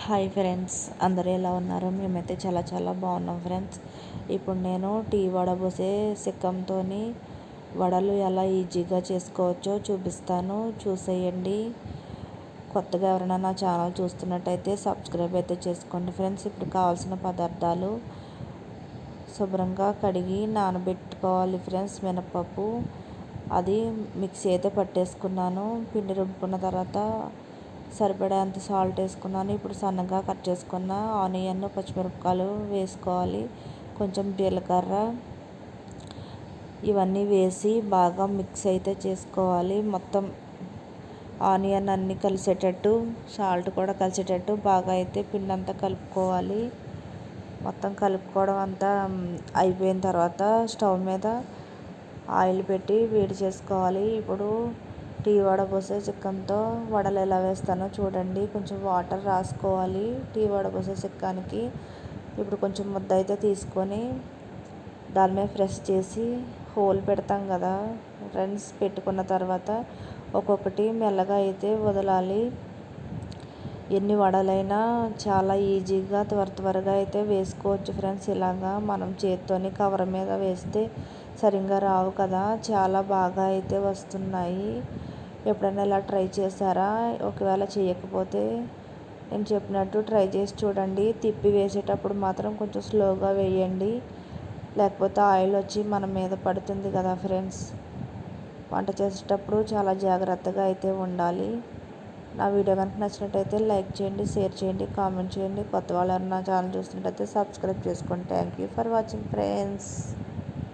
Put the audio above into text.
Hi friends, అందరూ ఎలా ఉన్నారు? మేమైతే చాలా చాలా బాగున్నాం ఫ్రెండ్స్. ఇప్పుడు నేను టీ వడబోసే సిక్కంతో వడలు ఎలా ఈజీగా చేసుకోవచ్చో చూపిస్తాను, చూసేయండి. కొత్తగా ఎవరైనా నా ఛానల్ చూస్తున్నట్టయితే సబ్స్క్రైబ్ అయితే చేసుకోండి ఫ్రెండ్స్. ఇప్పుడు కావాల్సిన పదార్థాలు: శుభ్రంగా కడిగి నానబెట్టుకోవాలి ఫ్రెండ్స్. మినపప్పు అది మిక్సీ అయితే పట్టేసుకున్నాను. పిండి రుబ్బుకున్న తర్వాత సరిపడేంత సాల్ట్ వేసుకున్నాను. ఇప్పుడు సన్నగా కట్ చేసుకున్న ఆనియన్, పచ్చిమిరపకాయలు వేసుకోవాలి. కొంచెం జీలకర్ర, ఇవన్నీ వేసి బాగా మిక్స్ అయితే చేసుకోవాలి. మొత్తం ఆనియన్ అన్నీ కలిసేటట్టు, సాల్ట్ కూడా కలిసేటట్టు బాగా అయితే పిండి అంతా కలుపుకోవాలి. మొత్తం కలుపుకోవడం అంతా అయిపోయిన తర్వాత స్టవ్ మీద ఆయిల్ పెట్టి వేడి చేసుకోవాలి. ఇప్పుడు టీ వడబోసే చిక్కంతో వడలు ఎలా వేస్తానో చూడండి. కొంచెం వాటర్ రాసుకోవాలి టీ వడబోసే చిక్కానికి. ఇప్పుడు కొంచెం ముద్ద అయితే తీసుకొని దాని మీద ప్రెస్ చేసి హోల్ పెడతాం కదా ఫ్రెండ్స్. పెట్టుకున్న తర్వాత ఒక్కొక్కటి మెల్లగా అయితే వదలాలి. ఎన్ని వడలైనా చాలా ఈజీగా త్వరగా అయితే వేసుకోవచ్చు ఫ్రెండ్స్. ఇలాగా మనం చేత్తోని కవర్ మీద వేస్తే సరిగ్గా రావు కదా, చాలా బాగా అయితే వస్తున్నాయి. ఎప్పుడైనా ఇలా ట్రై చేశారా? ఒకవేళ చేయకపోతే నేను చెప్పినట్టు ట్రై చేసి చూడండి. తిప్పి వేసేటప్పుడు మాత్రం కొంచెం స్లోగా వేయండి, లేకపోతే ఆయిల్ వచ్చి మన మీద పడుతుంది కదా ఫ్రెండ్స్. వంట చేసేటప్పుడు చాలా జాగ్రత్తగా అయితే ఉండాలి. నా వీడియో కనుక నచ్చినట్టయితే లైక్ చేయండి, షేర్ చేయండి, కామెంట్ చేయండి. కొత్త వాళ్ళు ఎవరైనా ఛానల్ చూస్తున్నట్టయితే సబ్స్క్రైబ్ చేసుకోండి. Thank you for watching friends.